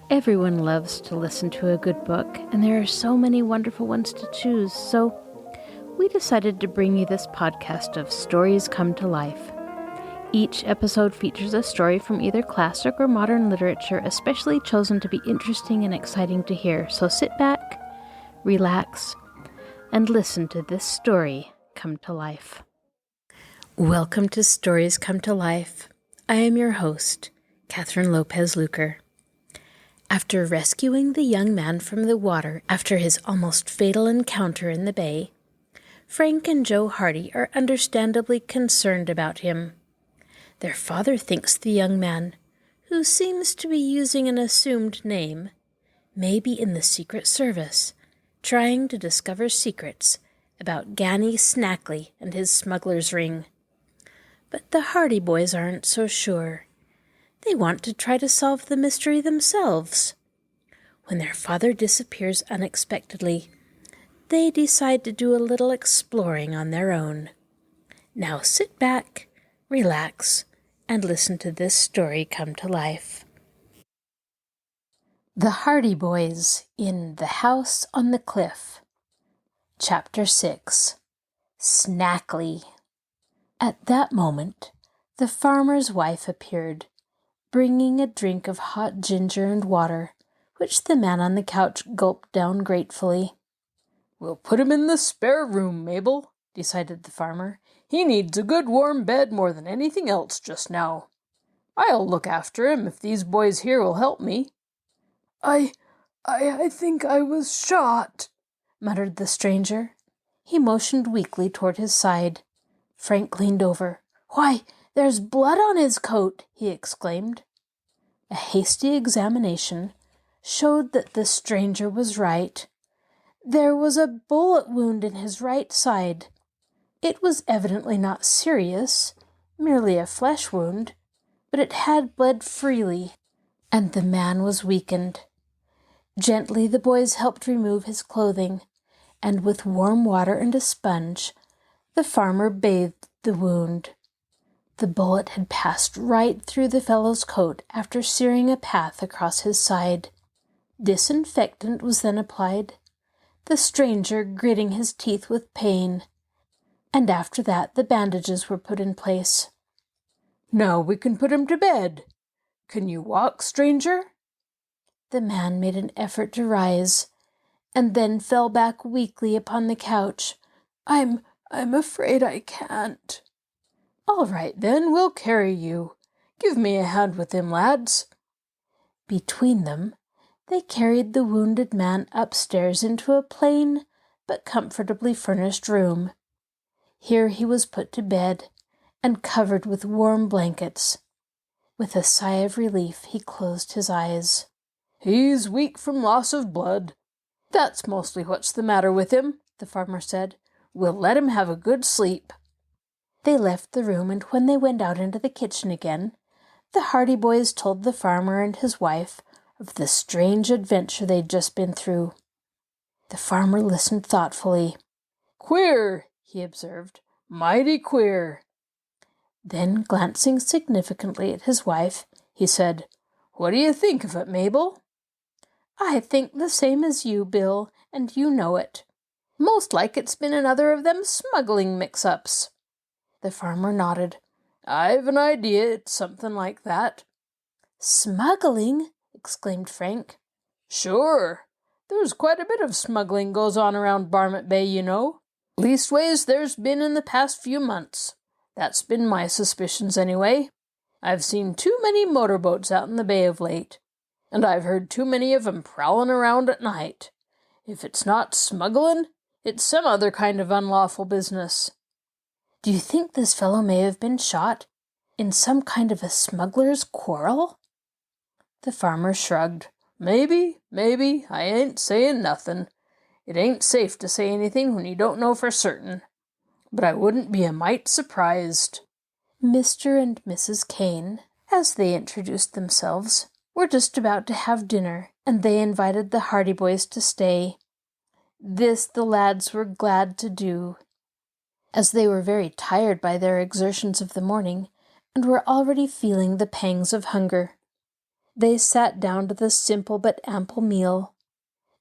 Everyone loves to listen to a good book, and there are so many wonderful ones to choose, so we decided to bring you this podcast of Stories Come to Life. Each episode features a story from either classic or modern literature, especially chosen to be interesting and exciting to hear. So sit back, relax, and listen to this story come to life. Welcome to Stories Come to Life. I am your host, Kathryn Lopez Luker. After rescuing the young man from the water after his almost fatal encounter in the bay, Frank and Joe Hardy are understandably concerned about him. Their father thinks the young man, who seems to be using an assumed name, may be in the Secret Service, trying to discover secrets about Ganny Snackley and his smuggler's ring. But the Hardy boys aren't so sure. They want to try to solve the mystery themselves. When their father disappears unexpectedly, they decide to do a little exploring on their own. Now sit back, relax, and listen to this story come to life. The Hardy Boys in The House on the Cliff. Chapter 6. Snackley. At that moment, the farmer's wife appeared, bringing a drink of hot ginger and water, which the man on the couch gulped down gratefully. "We'll put him in the spare room, Mabel," decided the farmer. "He needs a good warm bed more than anything else just now. I'll look after him if these boys here will help me." I think I was shot," muttered the stranger. He motioned weakly toward his side. Frank leaned over. "Why, there's blood on his coat!" he exclaimed. A hasty examination showed that the stranger was right. There was a bullet wound in his right side. It was evidently not serious, merely a flesh wound, but it had bled freely, and the man was weakened. Gently the boys helped remove his clothing, and with warm water and a sponge, the farmer bathed the wound. The bullet had passed right through the fellow's coat after searing a path across his side. Disinfectant was then applied, the stranger gritting his teeth with pain, and after that the bandages were put in place. "Now we can put him to bed. Can you walk, stranger?" The man made an effort to rise, and then fell back weakly upon the couch. I'm afraid I can't." "All right, then, we'll carry you. Give me a hand with him, lads." Between them, they carried the wounded man upstairs into a plain but comfortably furnished room. Here he was put to bed and covered with warm blankets. With a sigh of relief, he closed his eyes. "He's weak from loss of blood. That's mostly what's the matter with him," the farmer said. "We'll let him have a good sleep." They left the room, and when they went out into the kitchen again, the Hardy boys told the farmer and his wife of the strange adventure they'd just been through. The farmer listened thoughtfully. "Queer," he observed. "Mighty queer." Then, glancing significantly at his wife, he said, "What do you think of it, Mabel?" "I think the same as you, Bill, and you know it. Most like it's been another of them smuggling mix-ups." The farmer nodded. "I've an idea it's something like that." "Smuggling?" exclaimed Frank. "Sure. There's quite a bit of smuggling goes on around Barmet Bay, you know. Leastways, there's been in the past few months. That's been my suspicions, anyway. I've seen too many motorboats out in the bay of late, and I've heard too many of 'em prowling around at night. If it's not smuggling, it's some other kind of unlawful business." "Do you think this fellow may have been shot in some kind of a smuggler's quarrel?" The farmer shrugged. Maybe. I ain't saying nothing. It ain't safe to say anything when you don't know for certain. But I wouldn't be a mite surprised." Mr. and Mrs. Kane, as they introduced themselves, were just about to have dinner, and they invited the Hardy boys to stay. This the lads were glad to do, as they were very tired by their exertions of the morning, and were already feeling the pangs of hunger. They sat down to the simple but ample meal.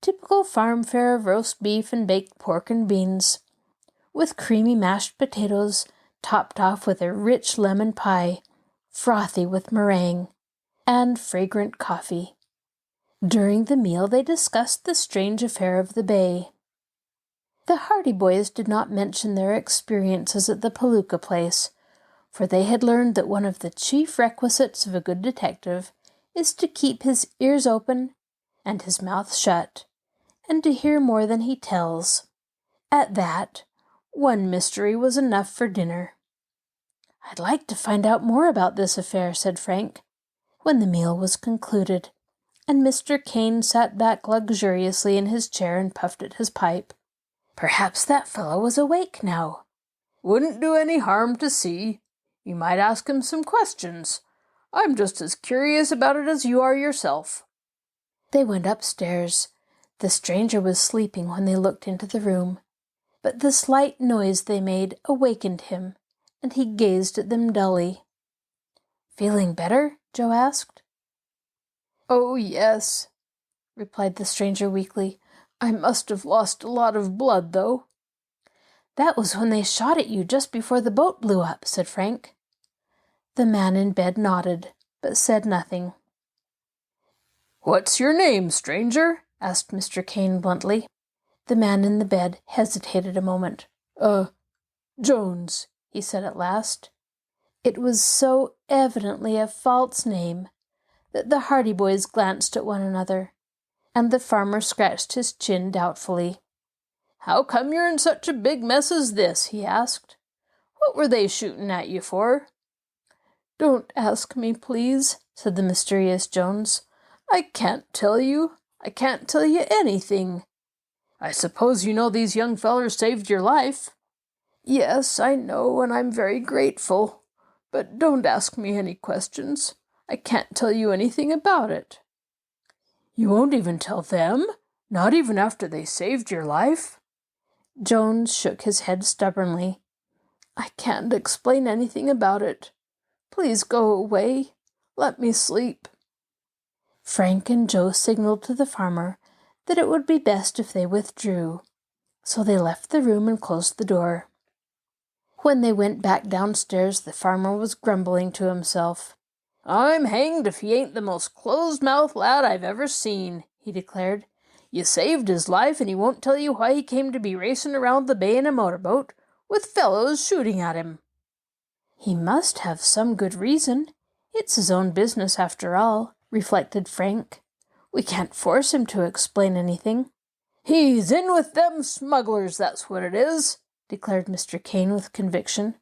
Typical farm fare of roast beef and baked pork and beans, with creamy mashed potatoes topped off with a rich lemon pie, frothy with meringue, and fragrant coffee. During the meal they discussed the strange affair of the bay. The Hardy boys did not mention their experiences at the Palooka place, for they had learned that one of the chief requisites of a good detective is to keep his ears open and his mouth shut, and to hear more than he tells. At that, one mystery was enough for dinner. "I'd like to find out more about this affair," said Frank, when the meal was concluded, and Mr. Kane sat back luxuriously in his chair and puffed at his pipe. "Perhaps that fellow was awake now." "Wouldn't do any harm to see. You might ask him some questions. I'm just as curious about it as you are yourself." They went upstairs. The stranger was sleeping when they looked into the room, but the slight noise they made awakened him, and he gazed at them dully. "Feeling better?" Joe asked. "Oh, yes," replied the stranger weakly. "I must have lost a lot of blood, though." "That was when they shot at you just before the boat blew up," said Frank. The man in bed nodded, but said nothing. "What's your name, stranger?" asked Mr. Kane bluntly. The man in the bed hesitated a moment. Jones," he said at last. It was so evidently a false name that the Hardy boys glanced at one another, and the farmer scratched his chin doubtfully. "How come you're in such a big mess as this?" he asked. "What were they shooting at you for?" "Don't ask me, please," said the mysterious Jones. "I can't tell you. I can't tell you anything. I suppose you know these young fellers saved your life?" "Yes, I know, and I'm very grateful. But don't ask me any questions. I can't tell you anything about it." "You won't even tell them? Not even after they saved your life?" Jones shook his head stubbornly. "I can't explain anything about it. Please go away. Let me sleep." Frank and Joe signaled to the farmer that it would be best if they withdrew, so they left the room and closed the door. When they went back downstairs, the farmer was grumbling to himself. "I'm hanged if he ain't the most closed-mouthed lad I've ever seen," he declared. "You saved his life, and he won't tell you why he came to be racing around the bay in a motorboat, with fellows shooting at him." "He must have some good reason. It's his own business, after all," reflected Frank. "We can't force him to explain anything." "He's in with them smugglers, that's what it is," declared Mr. Kane with conviction.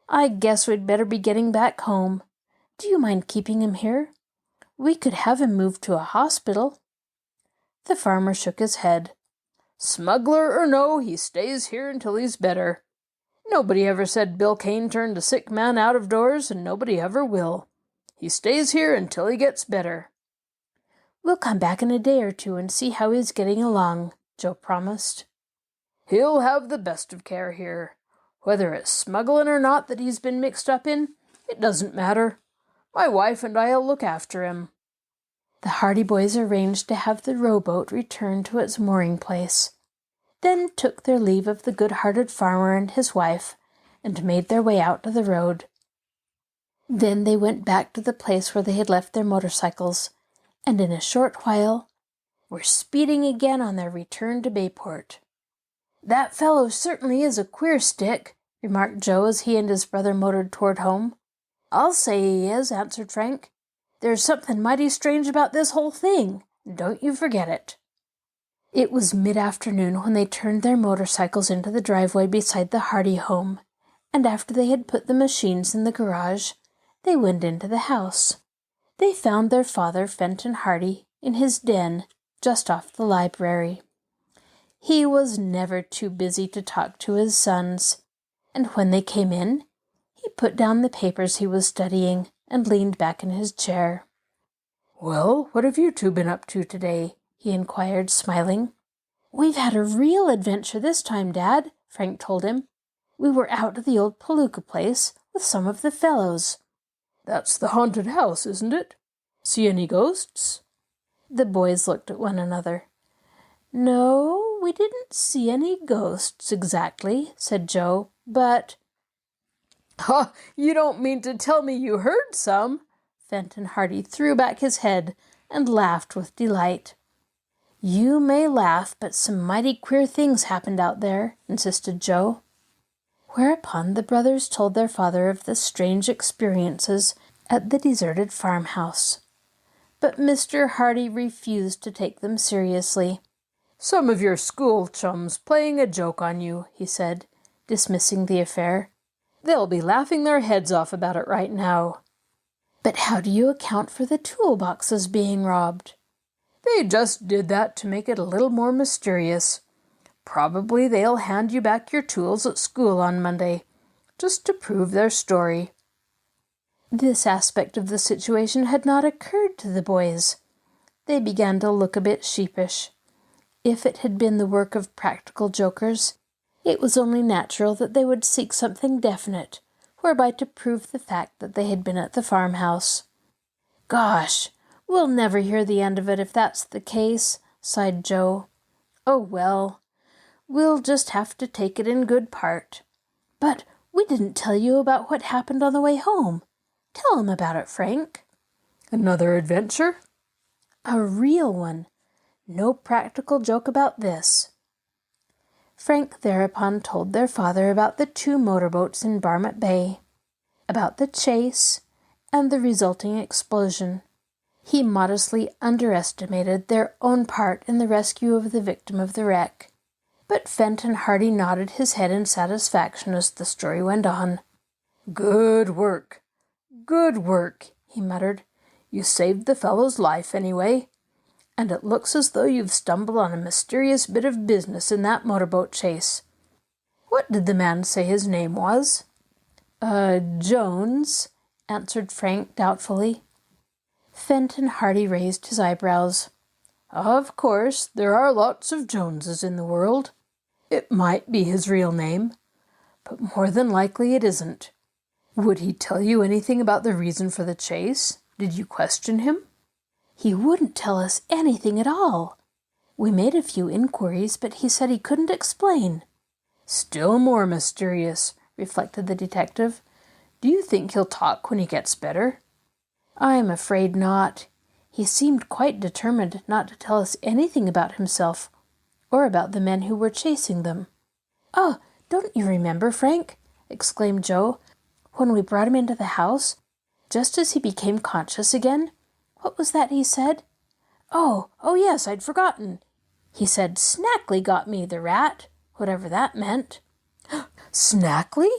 "I guess we'd better be getting back home. Do you mind keeping him here? We could have him moved to a hospital." The farmer shook his head. "Smuggler or no, he stays here until he's better. Nobody ever said Bill Kane turned a sick man out of doors, and nobody ever will. He stays here until he gets better." "We'll come back in a day or two and see how he's getting along," Joe promised. "He'll have the best of care here. Whether it's smuggling or not that he's been mixed up in, it doesn't matter. My wife and I'll look after him." The Hardy boys arranged to have the rowboat return to its mooring place, then took their leave of the good-hearted farmer and his wife, and made their way out to the road. Then they went back to the place where they had left their motorcycles, and in a short while were speeding again on their return to Bayport. "That fellow certainly is a queer stick," remarked Joe as he and his brother motored toward home. "I'll say he is," answered Frank. "There's something mighty strange about this whole thing, and don't you forget it." It was mid-afternoon when they turned their motorcycles into the driveway beside the Hardy home, and after they had put the machines in the garage, they went into the house. They found their father, Fenton Hardy, in his den just off the library. He was never too busy to talk to his sons, and when they came in, he put down the papers he was studying and leaned back in his chair. "Well, what have you two been up to today?" he inquired, smiling. "We've had a real adventure this time, Dad," Frank told him. "We were out at the old Palooka place with some of the fellows." "That's the haunted house, isn't it?" See any ghosts?" The boys looked at one another. "No, we didn't see any ghosts exactly," said Joe, "but—" "Ha! You don't mean to tell me you heard some?" Fenton Hardy threw back his head and laughed with delight. "You may laugh, but some mighty queer things happened out there," insisted Joe. Whereupon the brothers told their father of the strange experiences at the deserted farmhouse. But Mr. Hardy refused to take them seriously. "Some of your school chums playing a joke on you," he said, dismissing the affair. "They'll be laughing their heads off about it right now." "But how do you account for the toolboxes being robbed?" "They just did that to make it a little more mysterious. Probably they'll hand you back your tools at school on Monday, just to prove their story." This aspect of the situation had not occurred to the boys. They began to look a bit sheepish. If it had been the work of practical jokers, it was only natural that they would seek something definite, whereby to prove the fact that they had been at the farmhouse. "Gosh, we'll never hear the end of it if that's the case," sighed Joe. "Oh well, we'll just have to take it in good part. But we didn't tell you about what happened on the way home. Tell 'em about it, Frank." "Another adventure?" "A real one. No practical joke about this." Frank thereupon told their father about the 2 motorboats in Barmet Bay, about the chase, and the resulting explosion. He modestly underestimated their own part in the rescue of the victim of the wreck, but Fenton Hardy nodded his head in satisfaction as the story went on. "Good work. Good work," he muttered. "You saved the fellow's life, anyway. And it looks as though you've stumbled on a mysterious bit of business in that motorboat chase. What did the man say his name was?" Jones," answered Frank doubtfully. Fenton Hardy raised his eyebrows. "Of course, there are lots of Joneses in the world. It might be his real name, but more than likely it isn't. Would he tell you anything about the reason for the chase? Did you question him?" "He wouldn't tell us anything at all. We made a few inquiries, but he said he couldn't explain." "Still more mysterious," reflected the detective. "Do you think he'll talk when he gets better?" "I'm afraid not. He seemed quite determined not to tell us anything about himself, or about the men who were chasing them." "Oh, don't you remember, Frank?" exclaimed Joe, "when we brought him into the house, just as he became conscious again? What was that he said? Oh, yes, I'd forgotten. He said, 'Snackley got me, the rat,' whatever that meant." "Snackley?"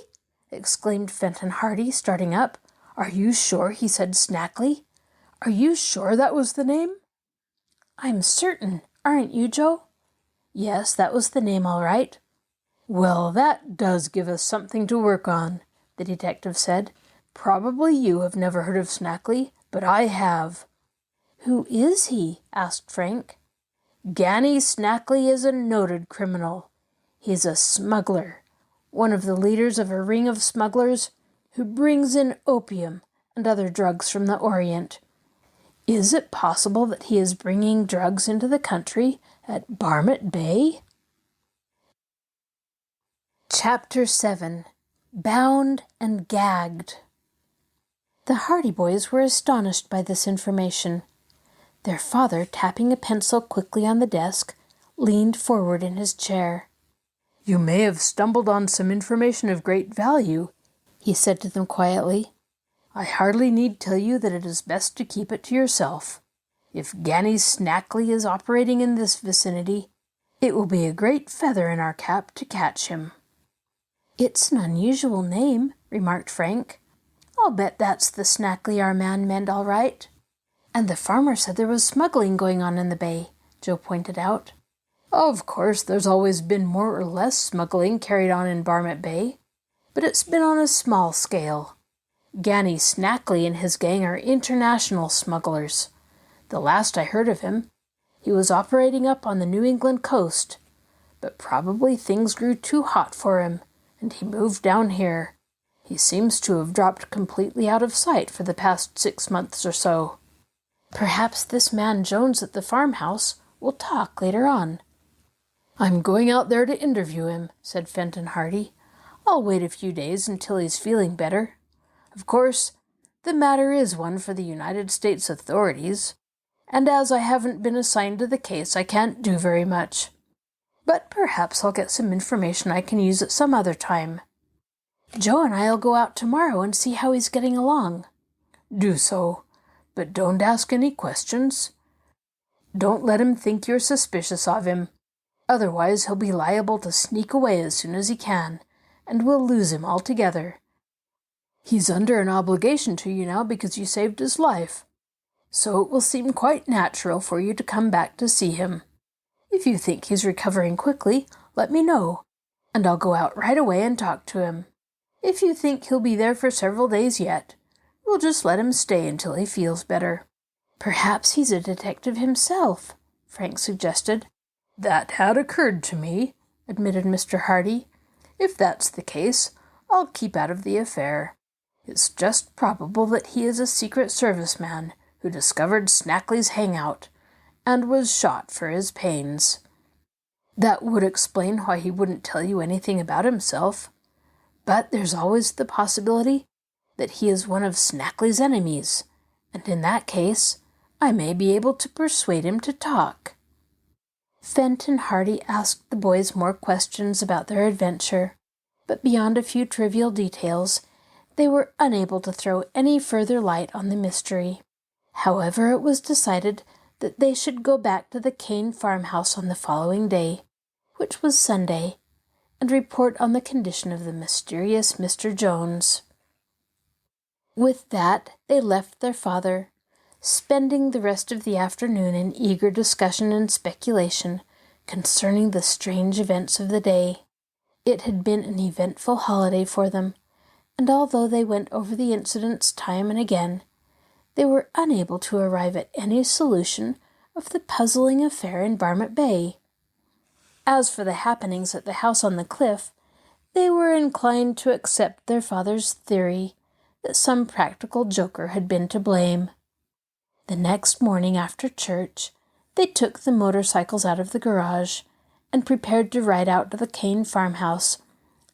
exclaimed Fenton Hardy, starting up. "Are you sure he said Snackley? Are you sure that was the name?" "I'm certain. Aren't you, Joe?" "Yes, that was the name, all right." "Well, that does give us something to work on," the detective said. "Probably you have never heard of Snackley, but I have." "Who is he?" asked Frank. "Ganny Snackley is a noted criminal. He's a smuggler, one of the leaders of a ring of smugglers who brings in opium and other drugs from the Orient. Is it possible that he is bringing drugs into the country at Barmet Bay?" Chapter 7. Bound and Gagged. The Hardy boys were astonished by this information. Their father, tapping a pencil quickly on the desk, leaned forward in his chair. "You may have stumbled on some information of great value," he said to them quietly. "I hardly need tell you that it is best to keep it to yourself. If Ganny Snackley is operating in this vicinity, it will be a great feather in our cap to catch him." "It's an unusual name," remarked Frank. "I'll bet that's the Snackley our man meant all right." "And the farmer said there was smuggling going on in the bay," Joe pointed out. "Of course, there's always been more or less smuggling carried on in Barmet Bay, but it's been on a small scale. Ganny Snackley and his gang are international smugglers. The last I heard of him, he was operating up on the New England coast, but probably things grew too hot for him, and he moved down here. He seems to have dropped completely out of sight for the past 6 months or so." Perhaps this man Jones at the farmhouse will talk later on. I'm going out there to interview him, said Fenton Hardy. I'll wait a few days until he's feeling better. Of course, the matter is one for the United States authorities, and as I haven't been assigned to the case, I can't do very much. But perhaps I'll get some information I can use at some other time. Joe and I'll go out tomorrow and see how he's getting along. Do so, but don't ask any questions. Don't let him think you're suspicious of him. Otherwise he'll be liable to sneak away as soon as he can, and we'll lose him altogether. He's under an obligation to you now because you saved his life, so it will seem quite natural for you to come back to see him. If you think he's recovering quickly, let me know, and I'll go out right away and talk to him. If you think he'll be there for several days yet, we'll just let him stay until he feels better. Perhaps he's a detective himself, Frank suggested. That had occurred to me, admitted Mr. Hardy. If that's the case, I'll keep out of the affair. It's just probable that he is a Secret Service man who discovered Snackley's hangout and was shot for his pains. That would explain why he wouldn't tell you anything about himself. But there's always the possibility that he is one of Snackley's enemies, and in that case, I may be able to persuade him to talk. Fenton Hardy asked the boys more questions about their adventure, but beyond a few trivial details, they were unable to throw any further light on the mystery. However, it was decided that they should go back to the Kane farmhouse on the following day, which was Sunday, and report on the condition of the mysterious Mr. Jones. With that, they left their father, spending the rest of the afternoon in eager discussion and speculation concerning the strange events of the day. It had been an eventful holiday for them, and although they went over the incidents time and again, they were unable to arrive at any solution of the puzzling affair in Barmet Bay. As for the happenings at the house on the cliff, they were inclined to accept their father's theory that some practical joker had been to blame. The next morning after church, they took the motorcycles out of the garage and prepared to ride out to the Kane farmhouse,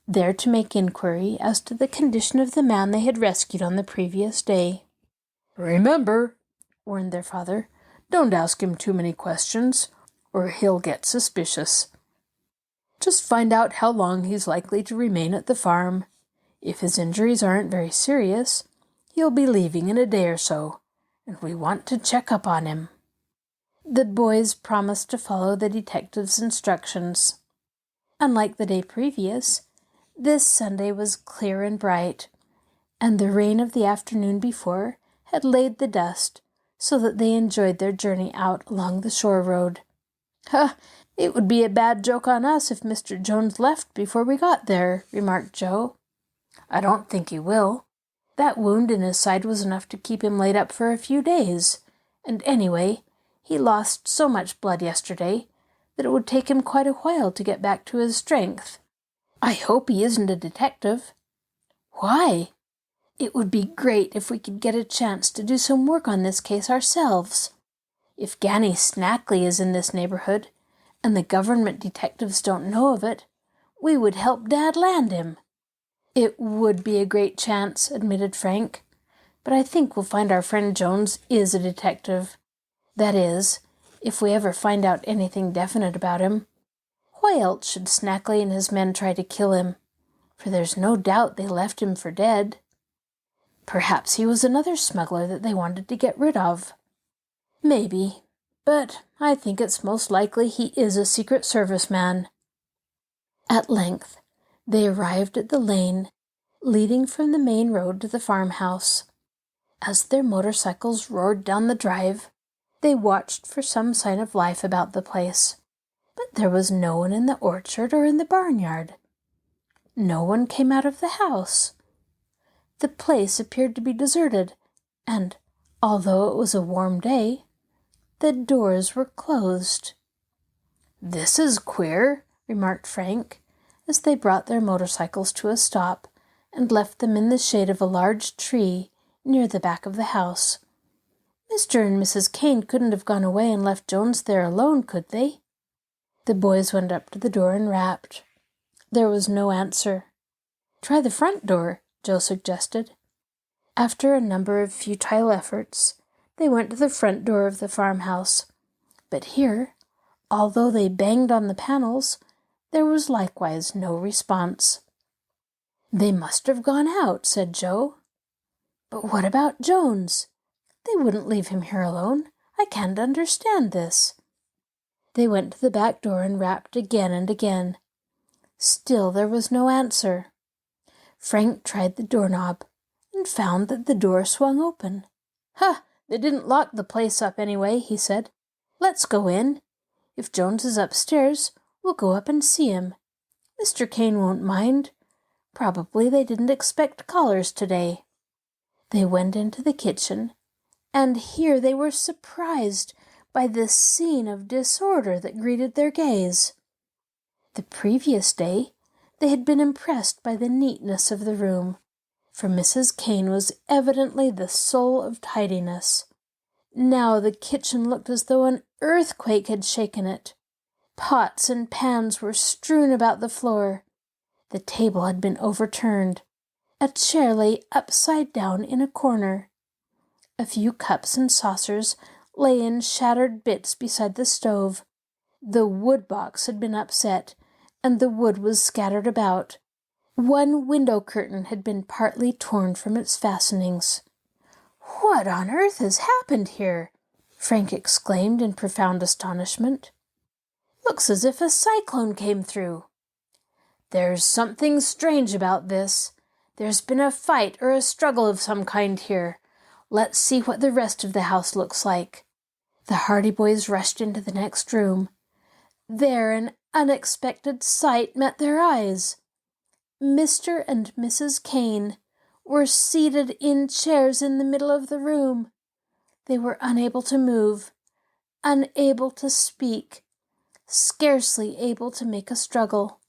there to make inquiry as to the condition of the man they had rescued on the previous day. "Remember," warned their father, "don't ask him too many questions, or he'll get suspicious. Just find out how long he's likely to remain at the farm. If his injuries aren't very serious, he'll be leaving in a day or so, and we want to check up on him." The boys promised to follow the detective's instructions. Unlike the day previous, this Sunday was clear and bright, and the rain of the afternoon before had laid the dust so that they enjoyed their journey out along the shore road. "It would be a bad joke on us if Mr. Jones left before we got there," remarked Joe. "I don't think he will. That wound in his side was enough to keep him laid up for a few days, and anyway, he lost so much blood yesterday that it would take him quite a while to get back to his strength. I hope he isn't a detective." "Why? It would be great if we could get a chance to do some work on this case ourselves. If Ganny Snackley is in this neighborhood, and the government detectives don't know of it, we would help Dad land him." "It would be a great chance," admitted Frank, "but I think we'll find our friend Jones is a detective. That is, if we ever find out anything definite about him. Why else should Snackley and his men try to kill him? For there's no doubt they left him for dead. Perhaps he was another smuggler that they wanted to get rid of. Maybe, but I think it's most likely he is a Secret Service man." At length, they arrived at the lane leading from the main road to the farmhouse. As their motorcycles roared down the drive, they watched for some sign of life about the place, but there was no one in the orchard or in the barnyard. No one came out of the house. The place appeared to be deserted, and, although it was a warm day, the doors were closed. "This is queer," remarked Frank, as they brought their motorcycles to a stop and left them in the shade of a large tree near the back of the house. Mr. and Mrs. Kane couldn't have gone away and left Jones there alone, could they? The boys went up to the door and rapped. There was no answer. Try the front door, Joe suggested. After a number of futile efforts, they went to the front door of the farmhouse. But here, although they banged on the panels, there was likewise no response. They must have gone out, said Joe. But what about Jones? They wouldn't leave him here alone. I can't understand this. They went to the back door and rapped again and again. Still there was no answer. Frank tried the doorknob and found that the door swung open. "Ha! They didn't lock the place up anyway," he said. "Let's go in. If Jones is upstairs, we'll go up and see him. Mr. Kane won't mind. Probably they didn't expect callers today." They went into the kitchen, and here they were surprised by the scene of disorder that greeted their gaze. The previous day, they had been impressed by the neatness of the room, for Mrs. Kane was evidently the soul of tidiness. Now the kitchen looked as though an earthquake had shaken it. Pots and pans were strewn about the floor. The table had been overturned. A chair lay upside down in a corner. A few cups and saucers lay in shattered bits beside the stove. The wood box had been upset, and the wood was scattered about. One window curtain had been partly torn from its fastenings. "What on earth has happened here?" Frank exclaimed in profound astonishment. "Looks as if a cyclone came through." "There's something strange about this. There's been a fight or a struggle of some kind here. Let's see what the rest of the house looks like." The Hardy boys rushed into the next room. There an unexpected sight met their eyes. Mr. and Mrs. Kane were seated in chairs in the middle of the room. They were unable to move, unable to speak, scarcely able to make a struggle.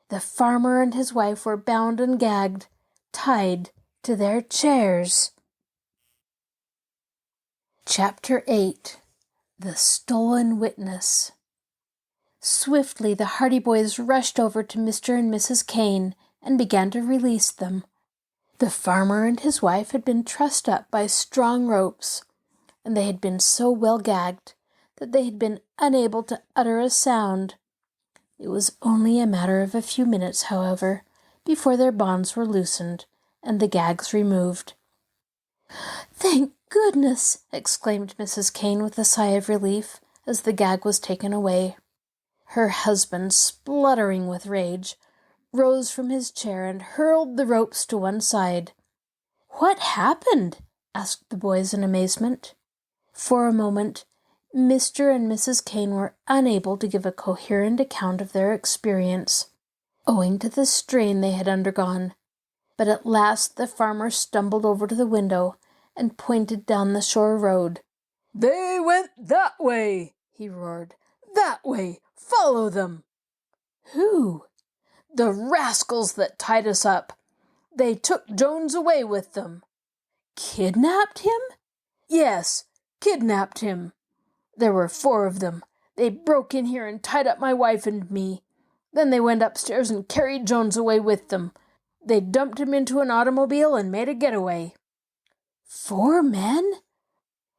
The farmer and his wife were bound and gagged, tied to their chairs. Chapter 8. The Stolen Witness. Swiftly the Hardy boys rushed over to Mr. and Mrs. Kane and began to release them. The farmer and his wife had been trussed up by strong ropes, and they had been so well gagged that they had been unable to utter a sound. It was only a matter of a few minutes, however, before their bonds were loosened and the gags removed. "Thank goodness!" exclaimed Mrs. Kane with a sigh of relief as the gag was taken away. Her husband, spluttering with rage, rose from his chair and hurled the ropes to one side. "What happened?" asked the boys in amazement. For a moment, Mr. and Mrs. Kane were unable to give a coherent account of their experience, owing to the strain they had undergone. But at last the farmer stumbled over to the window and pointed down the shore road. "They went that way," he roared. "That way! Follow them!" "Who?" "The rascals that tied us up. They took Jones away with them." "Kidnapped him?" "Yes, kidnapped him. There were 4 of them. They broke in here and tied up my wife and me. Then they went upstairs and carried Jones away with them. They dumped him into an automobile and made a getaway." "4 men?"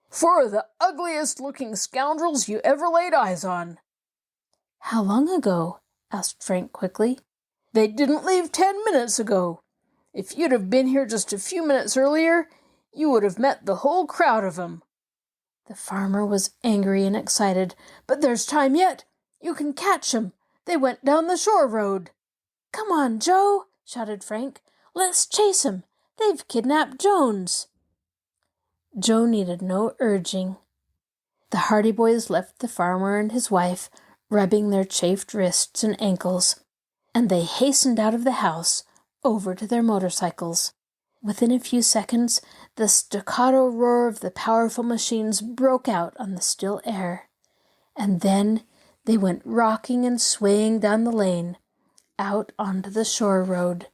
"4 of the ugliest-looking scoundrels you ever laid eyes on." "How long ago?" asked Frank quickly. "They didn't leave 10 minutes ago. If you'd have been here just a few minutes earlier, you would have met the whole crowd of 'em." The farmer was angry and excited. "But there's time yet. You can catch 'em. They went down the shore road." "Come on, Joe," shouted Frank. "Let's chase 'em. They've kidnapped Jones." Joe needed no urging. The Hardy boys left the farmer and his wife rubbing their chafed wrists and ankles, and they hastened out of the house over to their motorcycles. Within a few seconds, the staccato roar of the powerful machines broke out on the still air, and then they went rocking and swaying down the lane, out onto the shore road.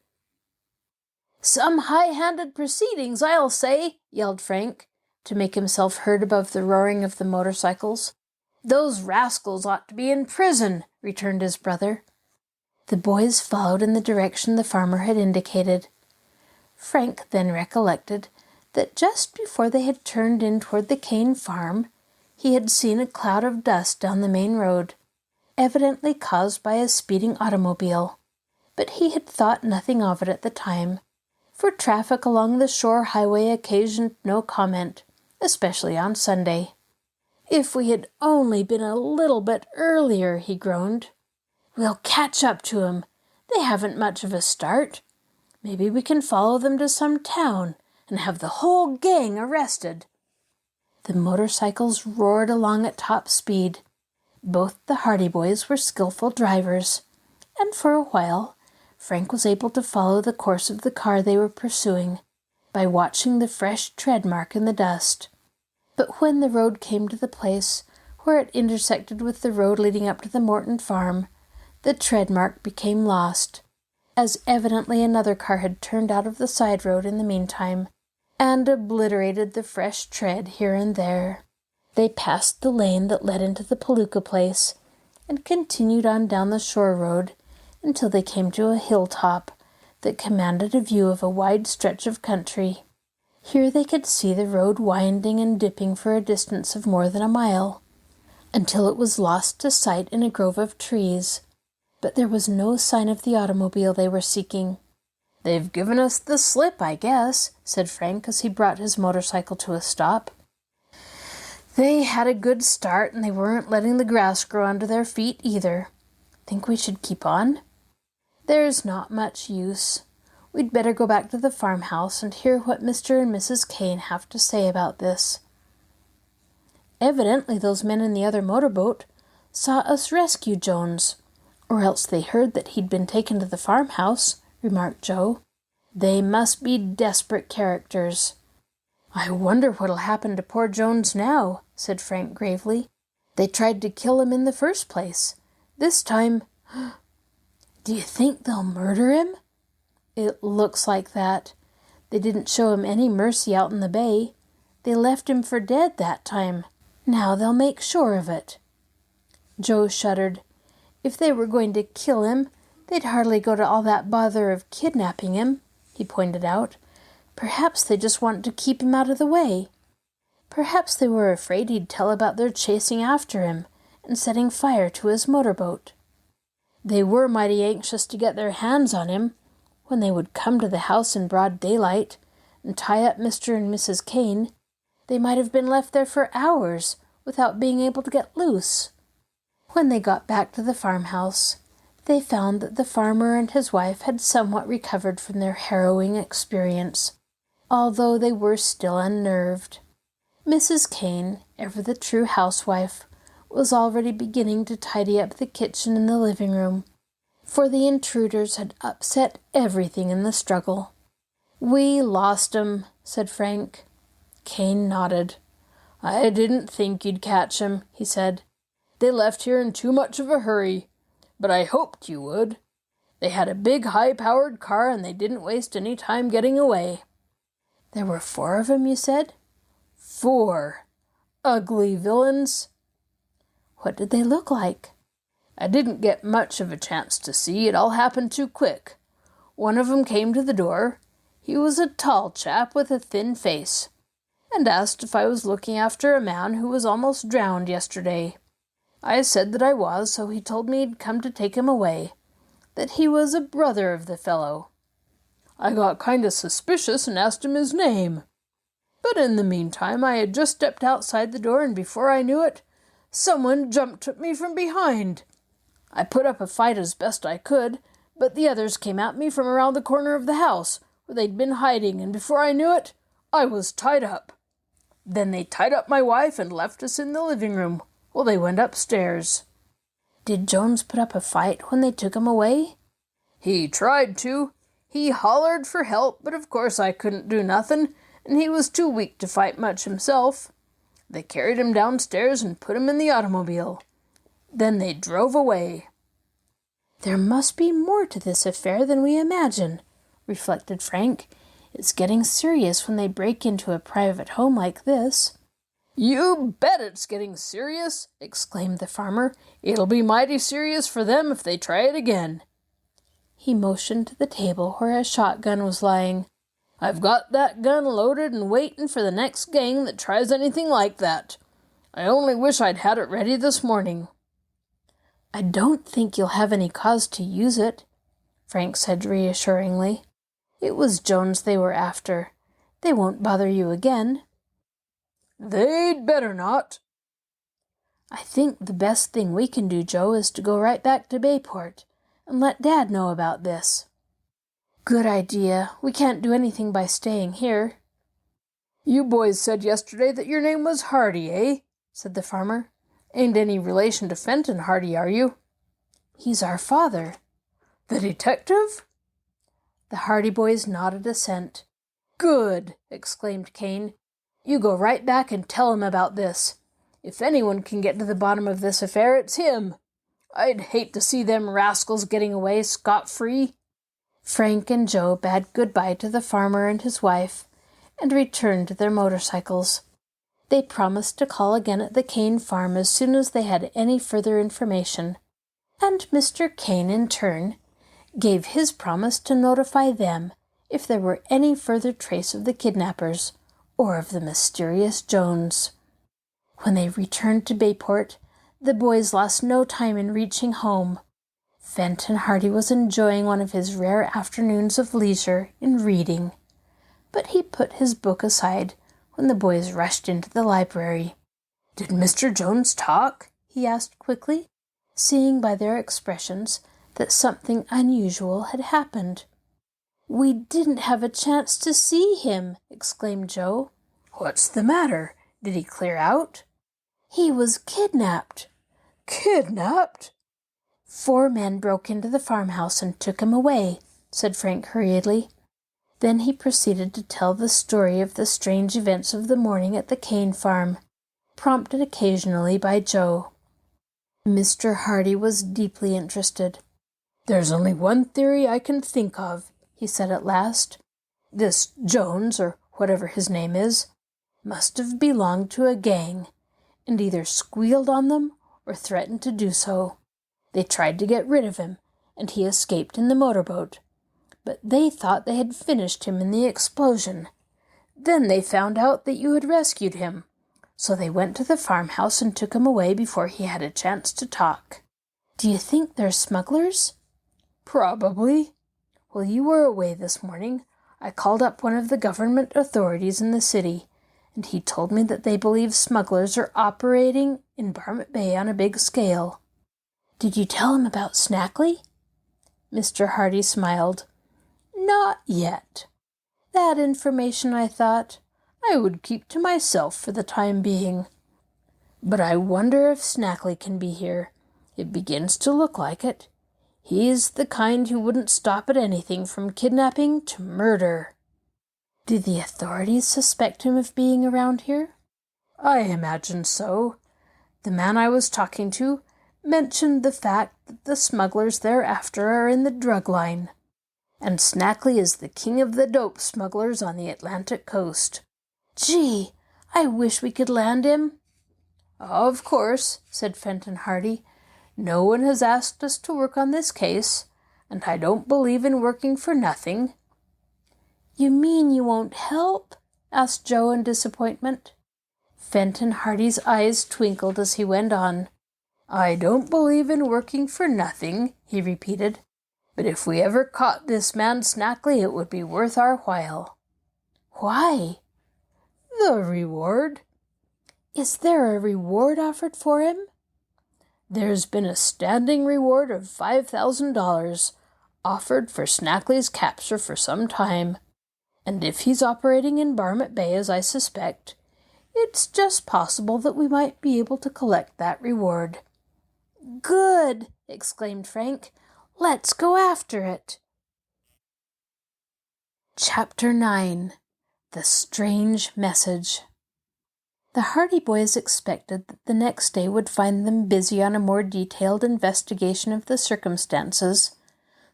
"Some high-handed proceedings, I'll say," yelled Frank. to make himself heard above the roaring of the motorcycles. "Those rascals ought to be in prison," returned his brother. The boys followed in the direction the farmer had indicated. Frank then recollected that just before they had turned in toward the Kane farm, he had seen a cloud of dust down the main road, evidently caused by a speeding automobile, but he had thought nothing of it at the time, for traffic along the shore highway occasioned no comment, especially on Sunday. "If we had only been a little bit earlier," he groaned. "We'll catch up to 'em. They haven't much of a start. Maybe we can follow them to some town and have the whole gang arrested." The motorcycles roared along at top speed. Both the Hardy boys were skillful drivers, and for a while Frank was able to follow the course of the car they were pursuing by watching the fresh tread mark in the dust. But when the road came to the place where it intersected with the road leading up to the Morton farm, the tread mark became lost, as evidently another car had turned out of the side road in the meantime and obliterated the fresh tread here and there. They passed the lane that led into the Palooka place and continued on down the shore road until they came to a hilltop that commanded a view of a wide stretch of country. Here they could see the road winding and dipping for a distance of more than a mile, until it was lost to sight in a grove of trees. But there was no sign of the automobile they were seeking. "They've given us the slip, I guess," said Frank as he brought his motorcycle to a stop. "They had a good start, and they weren't letting the grass grow under their feet either. Think we should keep on?" "There's not much use. We'd better go back to the farmhouse and hear what Mr. and Mrs. Kane have to say about this." "Evidently those men in the other motorboat saw us rescue Jones, or else they heard that he'd been taken to the farmhouse," remarked Joe. "They must be desperate characters." "I wonder what'll happen to poor Jones now," said Frank gravely. "They tried to kill him in the first place. This time—" "Do you think they'll murder him?" "It looks like that. They didn't show him any mercy out in the bay. They left him for dead that time. Now they'll make sure of it." Joe shuddered. "If they were going to kill him, they'd hardly go to all that bother of kidnapping him," he pointed out. "Perhaps they just wanted to keep him out of the way. Perhaps they were afraid he'd tell about their chasing after him and setting fire to his motorboat. They were mighty anxious to get their hands on him when they would come to the house in broad daylight and tie up Mr. and Mrs. Kane. They might have been left there for hours without being able to get loose." When they got back to the farmhouse, they found that the farmer and his wife had somewhat recovered from their harrowing experience, although they were still unnerved. Mrs. Kane, ever the true housewife, was already beginning to tidy up the kitchen and the living room, for the intruders had upset everything in the struggle. "We lost 'em," said Frank. Kane nodded. "I didn't think you'd catch 'em," he said. "They left here in too much of a hurry, but I hoped you would. They had a big high-powered car and they didn't waste any time getting away." "There were 4 of 'em, you said?" 4. Ugly villains." "What did they look like?" "I didn't get much of a chance to see. It all happened too quick. One of 'em came to the door. He was a tall chap with a thin face, and asked if I was looking after a man who was almost drowned yesterday. I said that I was, so he told me he'd come to take him away, that he was a brother of the fellow. I got kind of suspicious and asked him his name. But in the meantime I had just stepped outside the door, and before I knew it, someone jumped at me from behind. I put up a fight as best I could, but the others came at me from around the corner of the house, where they'd been hiding, and before I knew it, I was tied up. Then they tied up my wife and left us in the living room while they went upstairs." "Did Jones put up a fight when they took him away?" "He tried to. He hollered for help, but of course I couldn't do nothing, and he was too weak to fight much himself. They carried him downstairs and put him in the automobile. Then they drove away." "There must be more to this affair than we imagine," reflected Frank. It's getting serious when they break into a private home like this." "You bet it's getting serious," exclaimed the farmer. "It'll be mighty serious for them if they try it again." He motioned to the table where a shotgun was lying. "I've got that gun loaded and waiting for the next gang that tries anything like that. I only wish I'd had it ready this morning." "I don't think you'll have any cause to use it," Frank said reassuringly. "It was Jones they were after. They won't bother you again." "They'd better not." "I think the best thing we can do, Joe, is to go right back to Bayport and let Dad know about this." "Good idea. We can't do anything by staying here." "You boys said yesterday that your name was Hardy, eh?" said the farmer. "Ain't any relation to Fenton Hardy, are you?" "He's our father." "The detective?" The Hardy boys nodded assent. "Good!" exclaimed Kane. "You go right back and tell him about this. If anyone can get to the bottom of this affair, it's him. I'd hate to see them rascals getting away scot-free." Frank and Joe bade goodbye to the farmer and his wife and returned to their motorcycles. They promised to call again at the Kane farm as soon as they had any further information, and Mr. Kane, in turn, gave his promise to notify them if there were any further trace of the kidnappers or of the mysterious Jones. When they returned to Bayport, the boys lost no time in reaching home. Fenton Hardy was enjoying one of his rare afternoons of leisure in reading, but he put his book aside when the boys rushed into the library. "Did Mr. Jones talk?" he asked quickly, seeing by their expressions that something unusual had happened. "We didn't have a chance to see him," exclaimed Joe. "What's the matter? Did he clear out?" "He was kidnapped." "Kidnapped?" "4 men broke into the farmhouse and took him away," said Frank hurriedly. Then he proceeded to tell the story of the strange events of the morning at the Kane farm, prompted occasionally by Joe. Mr. Hardy was deeply interested. "There's only one theory I can think of," he said at last. "This Jones, or whatever his name is, must have belonged to a gang, and either squealed on them or threatened to do so. They tried to get rid of him, and he escaped in the motorboat. But they thought they had finished him in the explosion. Then they found out that you had rescued him, so they went to the farmhouse and took him away before he had a chance to talk." "Do you think they're smugglers?" "Probably. While you were away this morning, I called up one of the government authorities in the city, and he told me that they believe smugglers are operating in Barmet Bay on a big scale." "Did you tell him about Snackley?" Mr. Hardy smiled. "Not yet. That information, I thought, I would keep to myself for the time being. But I wonder if Snackley can be here. It begins to look like it. He's the kind who wouldn't stop at anything from kidnapping to murder." "Did the authorities suspect him of being around here?" "I imagine so. The man I was talking to mentioned the fact that the smugglers they're after are in the drug line, and Snackley is the king of the dope smugglers on the Atlantic coast." "Gee, I wish we could land him." "Of course," said Fenton Hardy. "No one has asked us to work on this case, and I don't believe in working for nothing." "You mean you won't help?" asked Joe in disappointment. Fenton Hardy's eyes twinkled as he went on. "I don't believe in working for nothing," he repeated. "But if we ever caught this man Snackley, it would be worth our while." "Why?" "The reward." "Is there a reward offered for him?" "There's been a standing reward of $5,000 offered for Snackley's capture for some time, and if he's operating in Barmet Bay, as I suspect, it's just possible that we might be able to collect that reward." "Good!" exclaimed Frank. "Let's go after it." Chapter 9. The Strange Message. The Hardy boys expected that the next day would find them busy on a more detailed investigation of the circumstances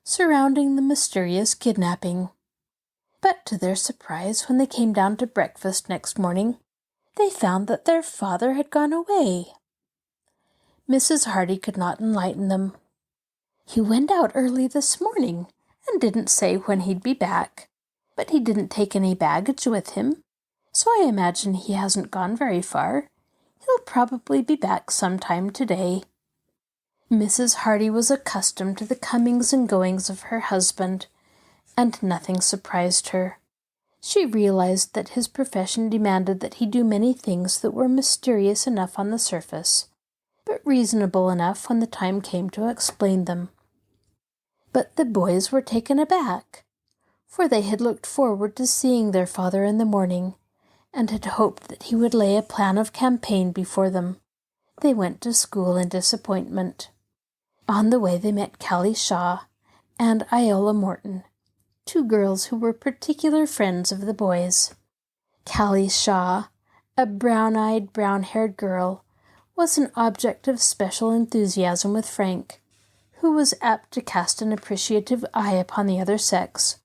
surrounding the mysterious kidnapping. But to their surprise, when they came down to breakfast next morning, they found that their father had gone away. Mrs. Hardy could not enlighten them. "He went out early this morning and didn't say when he'd be back, but he didn't take any baggage with him, so I imagine he hasn't gone very far. He'll probably be back sometime today." Mrs. Hardy was accustomed to the comings and goings of her husband, and nothing surprised her. She realized that his profession demanded that he do many things that were mysterious enough on the surface, but reasonable enough when the time came to explain them. But the boys were taken aback, for they had looked forward to seeing their father in the morning, and had hoped that he would lay a plan of campaign before them. They went to school in disappointment. On the way they met Callie Shaw and Iola Morton, two girls who were particular friends of the boys. Callie Shaw, a brown-eyed, brown-haired girl, was an object of special enthusiasm with Frank, who was apt to cast an appreciative eye upon the other sex,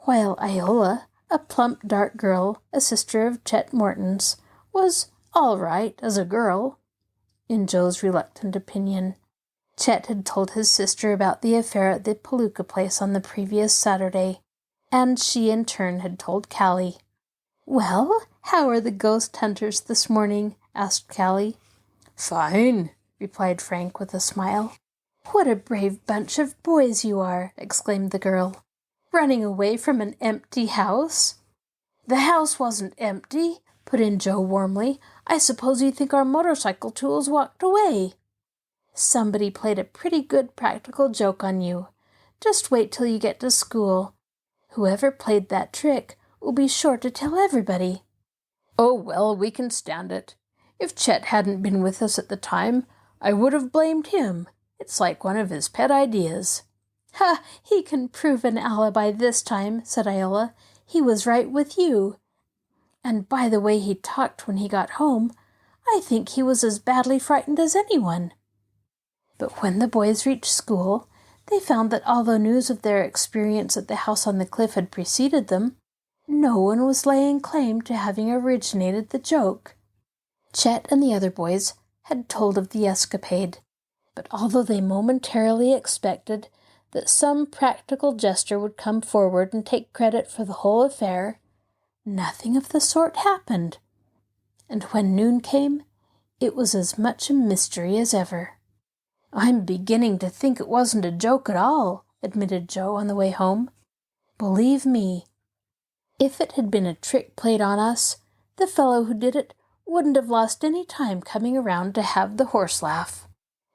while Iola, a plump, dark girl, a sister of Chet Morton's, was all right as a girl, in Joe's reluctant opinion. Chet had told his sister about the affair at the Palooka place on the previous Saturday, and she in turn had told Callie. "Well, how are the ghost hunters this morning?" asked Callie. "Fine," replied Frank with a smile. "What a brave bunch of boys you are!" exclaimed the girl. "Running away from an empty house?" "The house wasn't empty," put in Joe warmly. "I suppose you think our motorcycle tools walked away." "Somebody played a pretty good practical joke on you. Just wait till you get to school. Whoever played that trick will be sure to tell everybody." "Oh, well, we can stand it. If Chet hadn't been with us at the time, I would have blamed him. It's like one of his pet ideas." "Ha! He can prove an alibi this time," said Iola. "He was right with you. And by the way he talked when he got home, I think he was as badly frightened as anyone." But when the boys reached school, they found that although news of their experience at the house on the cliff had preceded them, no one was laying claim to having originated the joke. Chet and the other boys had told of the escapade, but although they momentarily expected that some practical jester would come forward and take credit for the whole affair, nothing of the sort happened. And when noon came, it was as much a mystery as ever. "I'm beginning to think it wasn't a joke at all," admitted Joe on the way home. "Believe me, if it had been a trick played on us, the fellow who did it wouldn't have lost any time coming around to have the horse laugh.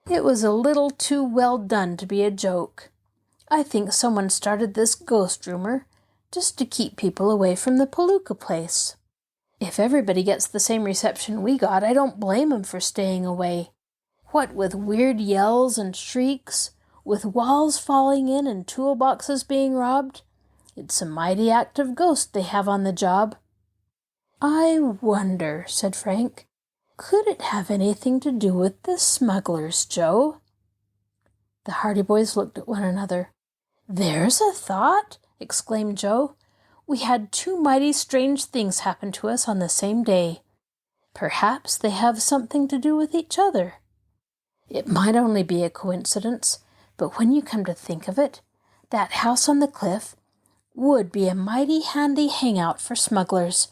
It was a little too well done to be a joke. I think someone started this ghost rumor just to keep people away from the Palooka place. If everybody gets the same reception we got, I don't blame 'em for staying away. What with weird yells and shrieks, with walls falling in and toolboxes being robbed, it's a mighty active ghost they have on the job." "I wonder," said Frank, "could it have anything to do with the smugglers, Joe?" The Hardy boys looked at one another. "There's a thought!" exclaimed Joe. "We had two mighty strange things happen to us on the same day. Perhaps they have something to do with each other. It might only be a coincidence, but when you come to think of it, that house on the cliff would be a mighty handy hangout for smugglers,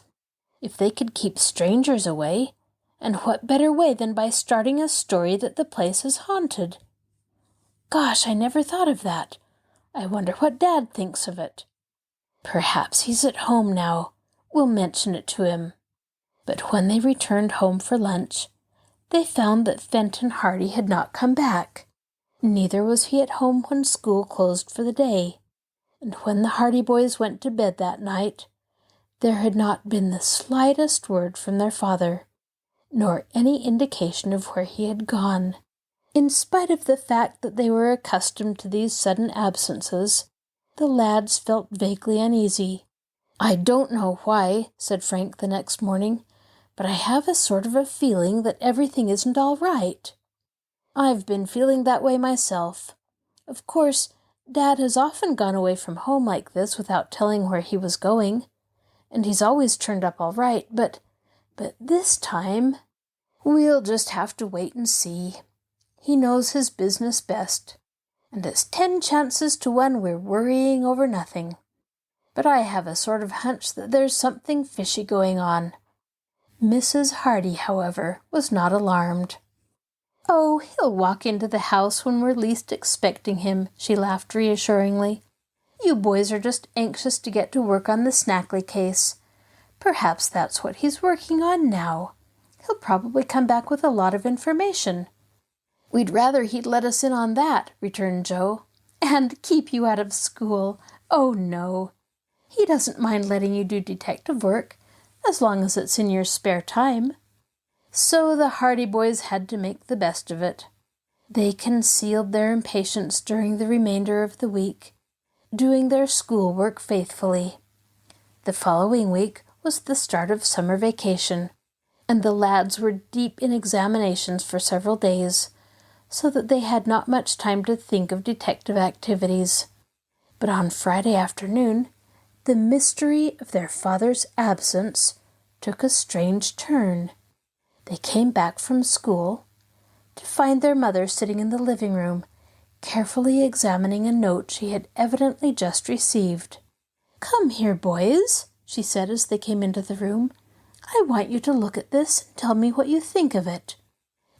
if they could keep strangers away, and what better way than by starting a story that the place is haunted? Gosh, I never thought of that. I wonder what Dad thinks of it. Perhaps he's at home now. We'll mention it to him." But when they returned home for lunch, they found that Fenton Hardy had not come back. Neither was he at home when school closed for the day. And when the Hardy boys went to bed that night, there had not been the slightest word from their father, nor any indication of where he had gone. In spite of the fact that they were accustomed to these sudden absences, the lads felt vaguely uneasy. "I don't know why," said Frank the next morning, "but I have a sort of a feeling that everything isn't all right." "I've been feeling that way myself. Of course, Dad has often gone away from home like this without telling where he was going, and he's always turned up all right, but this time, we'll just have to wait and see. He knows his business best, and it's 10 chances to 1 we're worrying over nothing. But I have a sort of hunch that there's something fishy going on." Mrs. Hardy, however, was not alarmed. "Oh, he'll walk into the house when we're least expecting him," she laughed reassuringly. "You boys are just anxious to get to work on the Snackley case. Perhaps that's what he's working on now. He'll probably come back with a lot of information." "We'd rather he'd let us in on that," returned Jo. "And keep you out of school. Oh, no. He doesn't mind letting you do detective work, as long as it's in your spare time." So the Hardy boys had to make the best of it. They concealed their impatience during the remainder of the week, doing their schoolwork faithfully. The following week was the start of summer vacation, and the lads were deep in examinations for several days, so that they had not much time to think of detective activities. But on Friday afternoon, the mystery of their father's absence took a strange turn. They came back from school to find their mother sitting in the living room, carefully examining a note she had evidently just received. "Come here, boys," she said as they came into the room. "I want you to look at this and tell me what you think of it."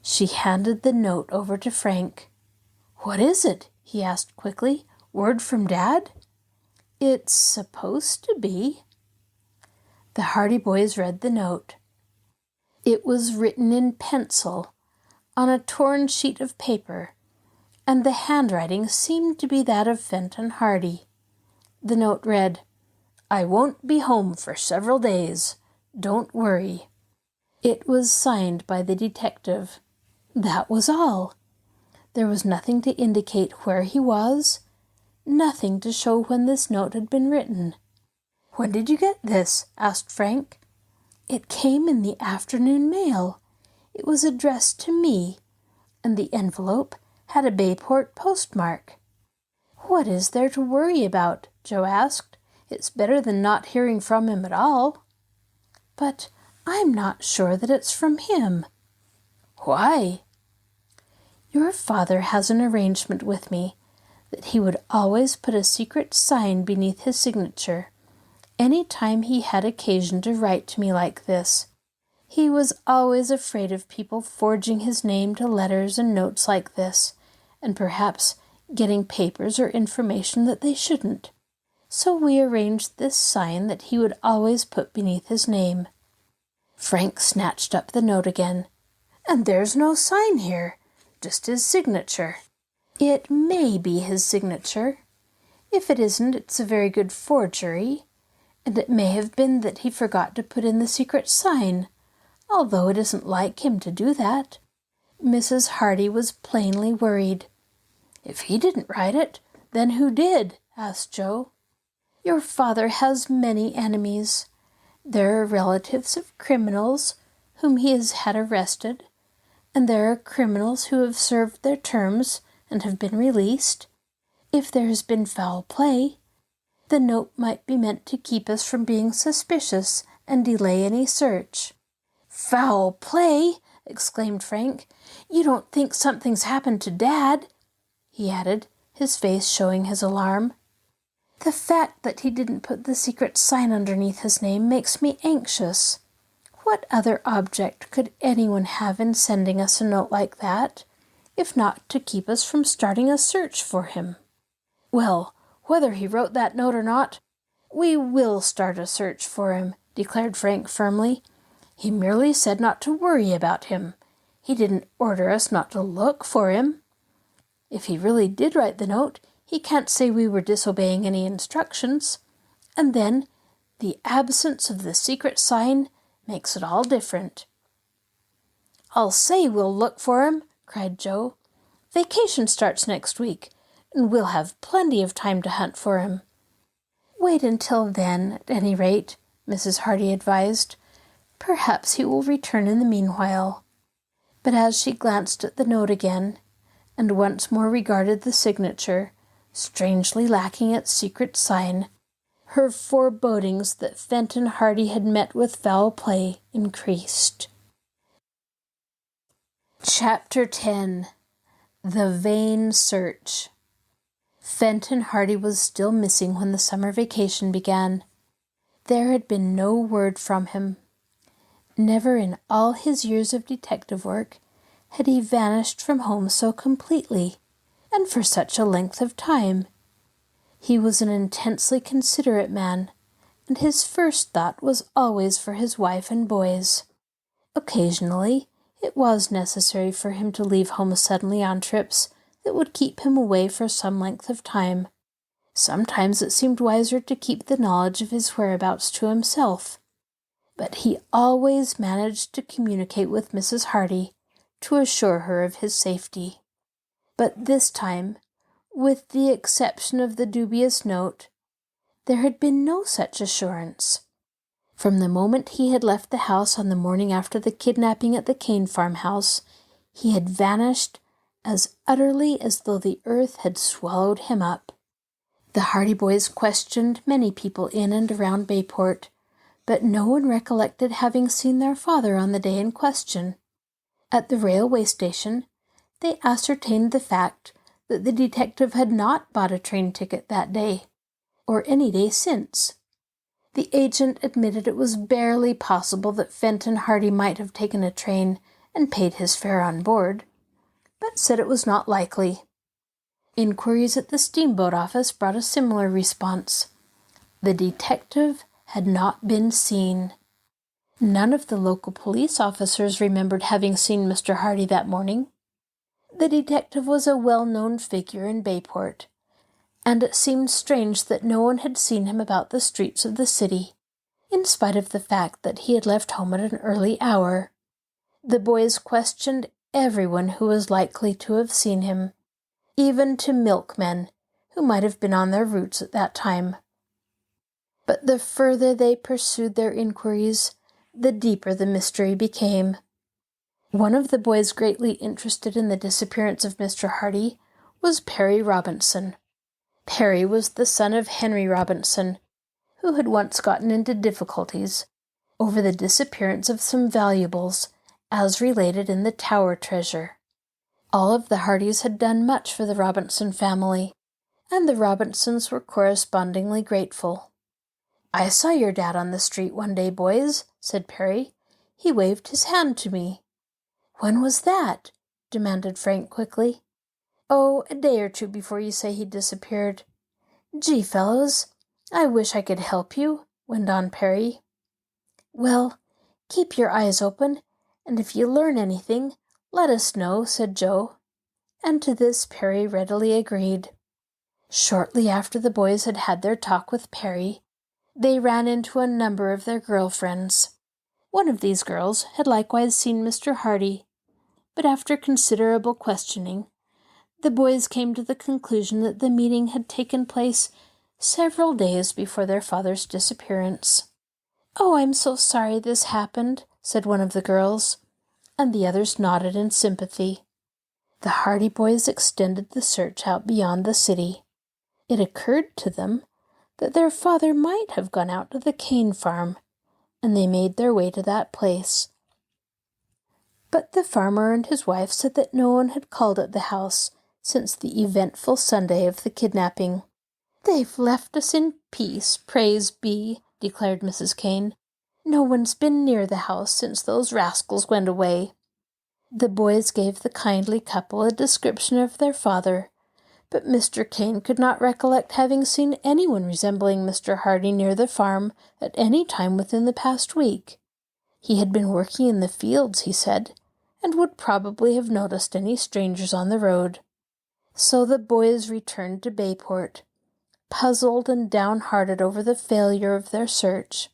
She handed the note over to Frank. "What is it?" he asked quickly. "Word from Dad?" "It's supposed to be." The Hardy boys read the note. It was written in pencil on a torn sheet of paper, and the handwriting seemed to be that of Fenton Hardy. The note read, "I won't be home for several days. Don't worry." It was signed by the detective. That was all. There was nothing to indicate where he was, nothing to show when this note had been written. "When did you get this?" asked Frank. "It came in the afternoon mail. It was addressed to me, and the envelope had a Bayport postmark." "What is there to worry about?" Jo asked. "It's better than not hearing from him at all." "But I'm not sure that it's from him." "Why?" "Your father has an arrangement with me that he would always put a secret sign beneath his signature any time he had occasion to write to me like this. He was always afraid of people forging his name to letters and notes like this, and perhaps getting papers or information that they shouldn't. So we arranged this sign that he would always put beneath his name." Frank snatched up the note again. "And there's no sign here, just his signature." "It may be his signature. If it isn't, it's a very good forgery. And it may have been that he forgot to put in the secret sign, although it isn't like him to do that." Mrs. Hardy was plainly worried. "If he didn't write it, then who did?" asked Jo. "Your father has many enemies. There are relatives of criminals whom he has had arrested, and there are criminals who have served their terms and have been released. If there has been foul play, the note might be meant to keep us from being suspicious and delay any search." "Foul play!" exclaimed Frank. "You don't think something's happened to Dad?" he added, his face showing his alarm. "The fact that he didn't put the secret sign underneath his name makes me anxious. What other object could anyone have in sending us a note like that, if not to keep us from starting a search for him?" "Well, whether he wrote that note or not, we will start a search for him," declared Frank firmly. "He merely said not to worry about him. He didn't order us not to look for him. If he really did write the note, he can't say we were disobeying any instructions. And then, the absence of the secret sign makes it all different." "I'll say we'll look for him," cried Jo. "Vacation starts next week, and we'll have plenty of time to hunt for him." "Wait until then, at any rate," Mrs. Hardy advised. "Perhaps he will return in the meanwhile." But as she glanced at the note again, and once more regarded the signature, strangely lacking its secret sign, her forebodings that Fenton Hardy had met with foul play increased. Chapter 10. The Vain Search. Fenton Hardy was still missing when the summer vacation began. There had been no word from him. Never in all his years of detective work had he vanished from home so completely, and for such a length of time. He was an intensely considerate man, and his first thought was always for his wife and boys. Occasionally, it was necessary for him to leave home suddenly on trips that would keep him away for some length of time. Sometimes it seemed wiser to keep the knowledge of his whereabouts to himself. But he always managed to communicate with Mrs. Hardy to assure her of his safety. But this time, with the exception of the dubious note, there had been no such assurance. From the moment he had left the house on the morning after the kidnapping at the Kane farmhouse, he had vanished as utterly as though the earth had swallowed him up. The Hardy boys questioned many people in and around Bayport, but no one recollected having seen their father on the day in question. At the railway station, they ascertained the fact that the detective had not bought a train ticket that day, or any day since. The agent admitted it was barely possible that Fenton Hardy might have taken a train and paid his fare on board, but said it was not likely. Inquiries at the steamboat office brought a similar response. The detective had not been seen. None of the local police officers remembered having seen Mr. Hardy that morning. The detective was a well-known figure in Bayport, and it seemed strange that no one had seen him about the streets of the city, in spite of the fact that he had left home at an early hour. The boys questioned everyone who was likely to have seen him, even to milkmen who might have been on their routes at that time. But the further they pursued their inquiries, the deeper the mystery became. One of the boys greatly interested in the disappearance of Mr. Hardy was Perry Robinson. Perry was the son of Henry Robinson, who had once gotten into difficulties over the disappearance of some valuables, as related in the Tower treasure. All of the Hardys had done much for the Robinson family, and the Robinsons were correspondingly grateful. "I saw your dad on the street one day, boys," said Perry. "He waved his hand to me." "When was that?" demanded Frank quickly. "Oh, a day or two before you say he disappeared." "Gee, fellows, I wish I could help you," went on Perry. "Well, keep your eyes open, and if you learn anything, let us know," said Joe. And to this Perry readily agreed. Shortly after the boys had had their talk with Perry, they ran into a number of their girlfriends. One of these girls had likewise seen Mr. Hardy, but after considerable questioning, the boys came to the conclusion that the meeting had taken place several days before their father's disappearance. "Oh, I'm so sorry this happened," said one of the girls, and the others nodded in sympathy. The Hardy boys extended the search out beyond the city. It occurred to them that their father might have gone out to the Kane farm, and they made their way to that place. But the farmer and his wife said that no one had called at the house since the eventful Sunday of the kidnapping. "They've left us in peace, praise be," declared Mrs. Kane. "No one's been near the house since those rascals went away." The boys gave the kindly couple a description of their father, but Mr. Kane could not recollect having seen anyone resembling Mr. Hardy near the farm at any time within the past week. He had been working in the fields, he said, and would probably have noticed any strangers on the road. So the boys returned to Bayport, puzzled and downhearted over the failure of their search.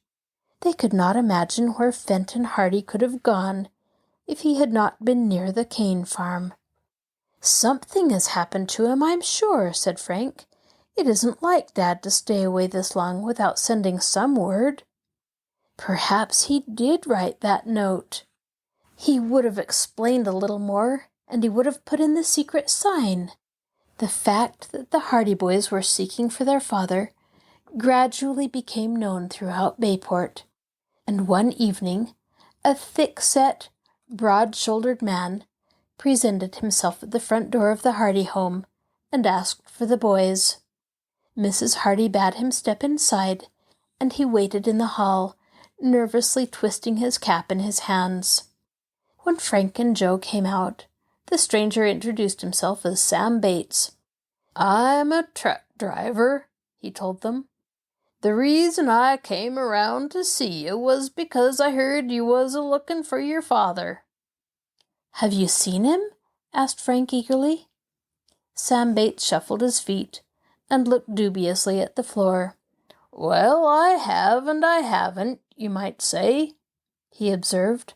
They could not imagine where Fenton Hardy could have gone if he had not been near the Kane farm. "Something has happened to him, I'm sure," said Frank. "It isn't like Dad to stay away this long without sending some word." "Perhaps he did write that note. He would have explained a little more, and he would have put in the secret sign. The fact that the Hardy Boys were seeking for their father gradually became known throughout Bayport, and one evening a thick-set, broad-shouldered man presented himself at the front door of the Hardy home and asked for the boys. Mrs. Hardy bade him step inside, and he waited in the hall, nervously twisting his cap in his hands. When Frank and Joe came out, the stranger introduced himself as Sam Bates. "I'm a truck driver," he told them. "The reason I came around to see you was because I heard you was a-looking for your father." "Have you seen him?" asked Frank eagerly. Sam Bates shuffled his feet and looked dubiously at the floor. "Well, I have and I haven't, you might say," he observed.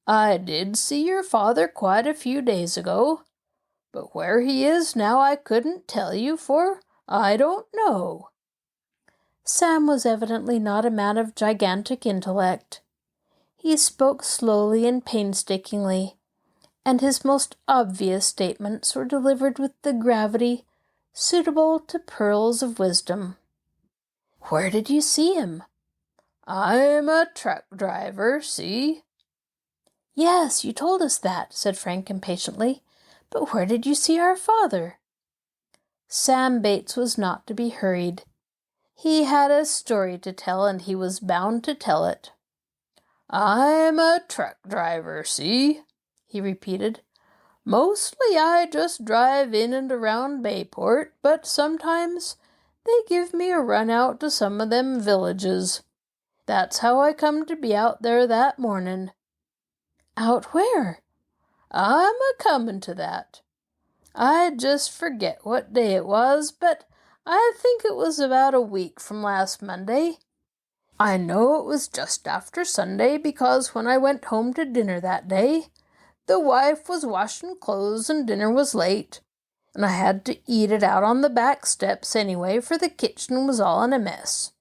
"I did see your father quite a few days ago, but where he is now I couldn't tell you, for I don't know." Sam was evidently not a man of gigantic intellect. He spoke slowly and painstakingly, and his most obvious statements were delivered with the gravity suitable to pearls of wisdom. "Where did you see him?" "I'm a truck driver, see?" "Yes, you told us that," said Frank impatiently. "But where did you see our father?" Sam Bates was not to be hurried. He had a story to tell, and he was bound to tell it. "I'm a truck driver, see?" he repeated. "Mostly I just drive in and around Bayport, but sometimes they give me a run out to some of them villages. That's how I come to be out there that morning." "Out where?" "I'm a-comin' to that. I just forget what day it was, but I think it was about a week from last Monday. I know it was just after Sunday, because when I went home to dinner that day, the wife was washing clothes and dinner was late, and I had to eat it out on the back steps anyway, for the kitchen was all in a mess.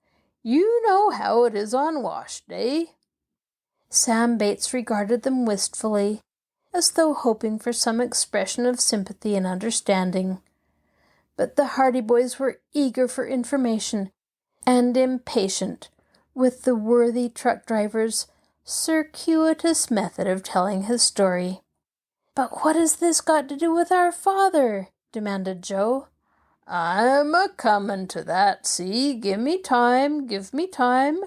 You know how it is on wash day." Sam Bates regarded them wistfully, as though hoping for some expression of sympathy and understanding. But the Hardy Boys were eager for information and impatient with the worthy truck driver's circuitous method of telling his story. "But what has this got to do with our father?" demanded Joe. "I'm a-comin' to that, see? Give me time.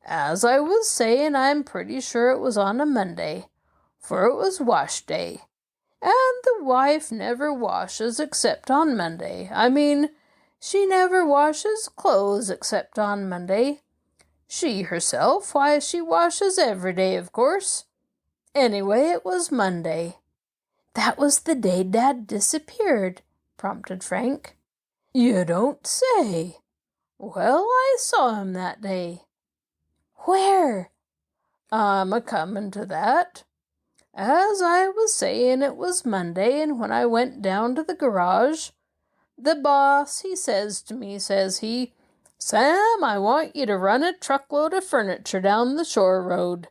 As I was saying, I'm pretty sure it was on a Monday, for it was wash day, and the wife never washes except on Monday. I mean, she never washes clothes except on Monday. She herself, why, she washes every day, of course. Anyway, it was Monday." "That was the day Dad disappeared," prompted Frank. "You don't say! Well, I saw him that day." "Where?" "I'm a-comin' to that. As I was saying, it was Monday, and when I went down to the garage, the boss, he says to me, says he, 'Sam, I want you to run a truckload of furniture down the shore road.'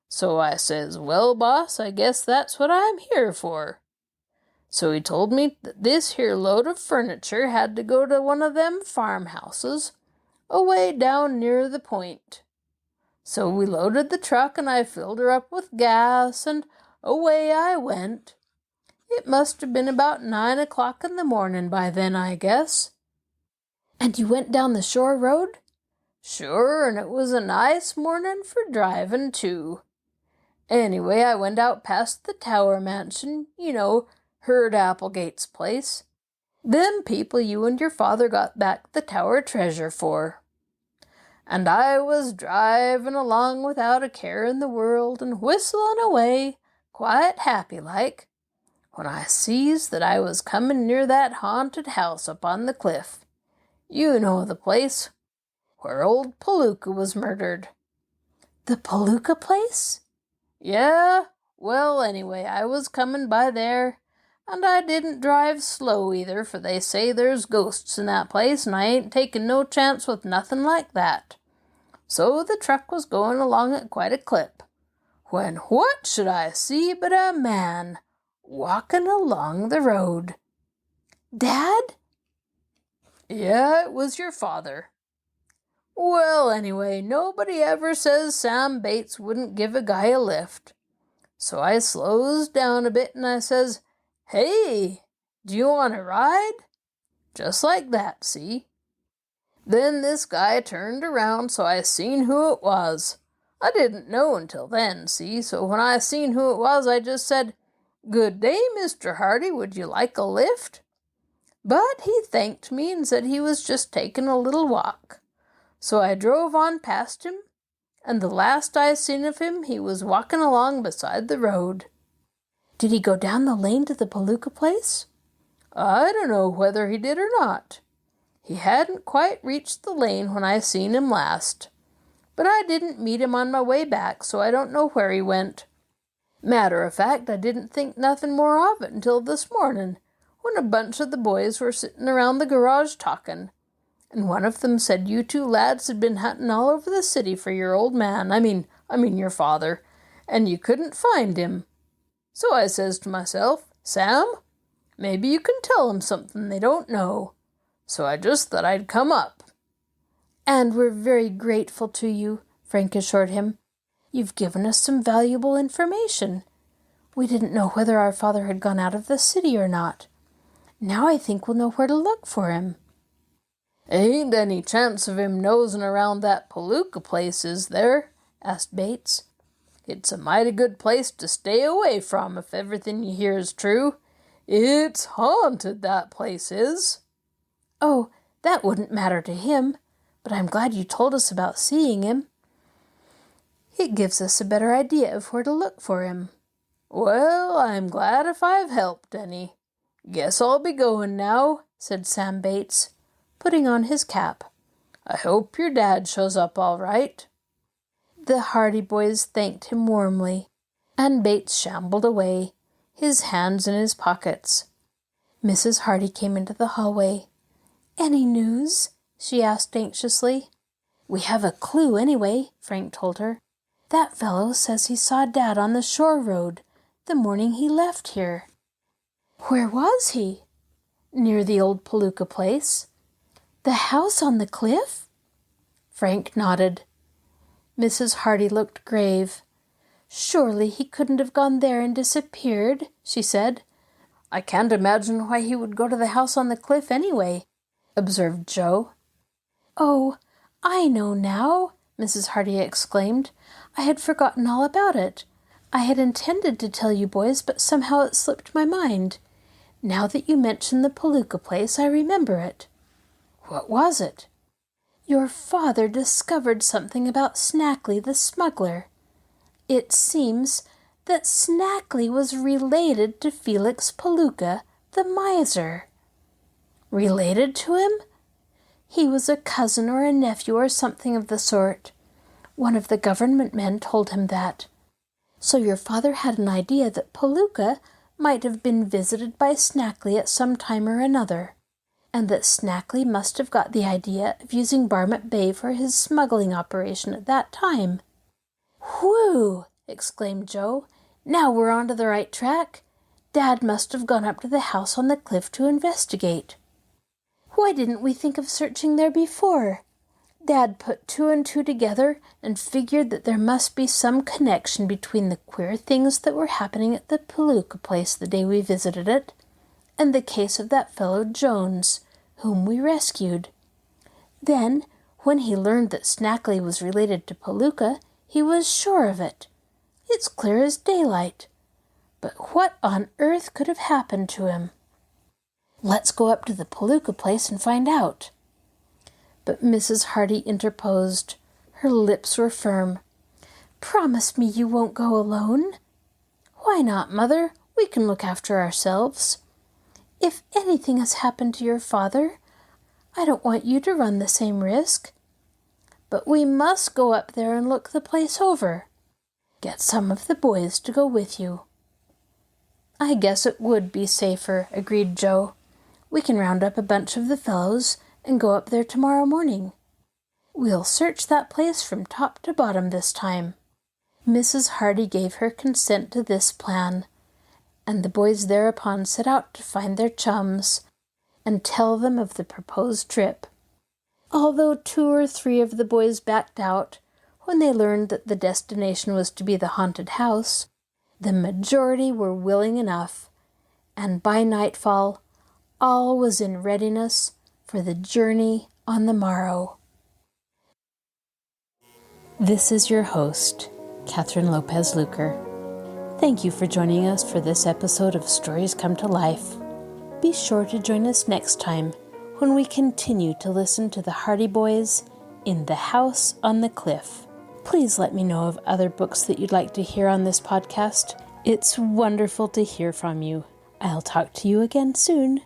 So I says, 'Well, boss, I guess that's what I'm here for.' So he told me that this here load of furniture had to go to one of them farmhouses away down near the point. So we loaded the truck, and I filled her up with gas, and away I went. It must have been about 9 o'clock in the morning by then, I guess." "And you went down the shore road?" "Sure, and it was a nice morning for driving, too. Anyway, I went out past the Tower Mansion, you know, Herd Applegate's place. Them people you and your father got back the Tower treasure for. And I was driving along without a care in the world, and whistling away, quite happy like, when I sees that I was coming near that haunted house up on the cliff. You know the place, where old Palooka was murdered." "The Palooka place?" "Yeah, well, anyway, I was coming by there, and I didn't drive slow either, for they say there's ghosts in that place, and I ain't taking no chance with nothing like that. So the truck was going along at quite a clip, when what should I see but a man walking along the road." Dad? Yeah, it was your father. Well, anyway, nobody ever says Sam Bates wouldn't give a guy a lift. So I slows down a bit and I says, "Hey, do you want to ride?" Just like that, see? Then this guy turned around, so I seen who it was. I didn't know until then, see? So when I seen who it was, I just said, "Good day, Mr. Hardy, would you like a lift?" But he thanked me and said he was just taking a little walk. So I drove on past him, and the last I seen of him, he was walking along beside the road. Did he go down the lane to the Palooka place? I don't know whether he did or not. He hadn't quite reached the lane when I seen him last. But I didn't meet him on my way back, so I don't know where he went. Matter of fact, I didn't think nothing more of it until this morning, when a bunch of the boys were sitting around the garage talking, and one of them said you two lads had been hunting all over the city for your old man, I mean your father, and you couldn't find him. So I says to myself, Sam, maybe you can tell them something they don't know. So I just thought I'd come up. And we're very grateful to you, Frank assured him. You've given us some valuable information. We didn't know whether our father had gone out of the city or not. Now I think we'll know where to look for him. Ain't any chance of him nosing around that Palooka place, is there? Asked Bates. It's a mighty good place to stay away from if everything you hear is true. It's haunted, that place is. Oh, that wouldn't matter to him, but I'm glad you told us about seeing him. It gives us a better idea of where to look for him. Well, I'm glad if I've helped any. Guess I'll be going now, said Sam Bates, putting on his cap. I hope your dad shows up all right. The Hardy boys thanked him warmly, and Bates shambled away, his hands in his pockets. Mrs. Hardy came into the hallway. Any news? She asked anxiously. We have a clue anyway, Frank told her. That fellow says he saw Dad on the shore road the morning he left here. Where was he? Near the old Palooka place. The house on the cliff? Frank nodded. Mrs. Hardy looked grave. Surely he couldn't have gone there and disappeared, she said. I can't imagine why he would go to the house on the cliff anyway, observed Joe. Oh, I know now, Mrs. Hardy exclaimed. I had forgotten all about it. I had intended to tell you boys, but somehow it slipped my mind. Now that you mention the Palooka place, I remember it. What was it? Your father discovered something about Snackley the smuggler. It seems that Snackley was related to Felix Palooka the miser. Related to him? He was a cousin or a nephew or something of the sort. One of the government men told him that. So your father had an idea that Palooka might have been visited by Snackley at some time or another, and that Snackley must have got the idea of using Barmouth Bay for his smuggling operation at that time. Whew! Exclaimed Joe. Now we're on to the right track. Dad must have gone up to the house on the cliff to investigate. Why didn't we think of searching there before? Dad put two and two together and figured that there must be some connection between the queer things that were happening at the Palooka place the day we visited it, and the case of that fellow Jones, whom we rescued. Then, when he learned that Snackley was related to Palooka, he was sure of it. It's clear as daylight. But what on earth could have happened to him? Let's go up to the Palooka place and find out. But Mrs. Hardy interposed. Her lips were firm. Promise me you won't go alone. Why not, Mother? We can look after ourselves. If anything has happened to your father, I don't want you to run the same risk. But we must go up there and look the place over. Get some of the boys to go with you. I guess it would be safer, agreed Joe. We can round up a bunch of the fellows and go up there tomorrow morning. We'll search that place from top to bottom this time. Mrs. Hardy gave her consent to this plan, and the boys thereupon set out to find their chums, and tell them of the proposed trip. Although 2 or 3 of the boys backed out when they learned that the destination was to be the haunted house, the majority were willing enough, and by nightfall, all was in readiness for the journey on the morrow. This is your host, Kathryn Lopez Luker. Thank you for joining us for this episode of Stories Come to Life. Be sure to join us next time when we continue to listen to the Hardy Boys in The House on the Cliff. Please let me know of other books that you'd like to hear on this podcast. It's wonderful to hear from you. I'll talk to you again soon.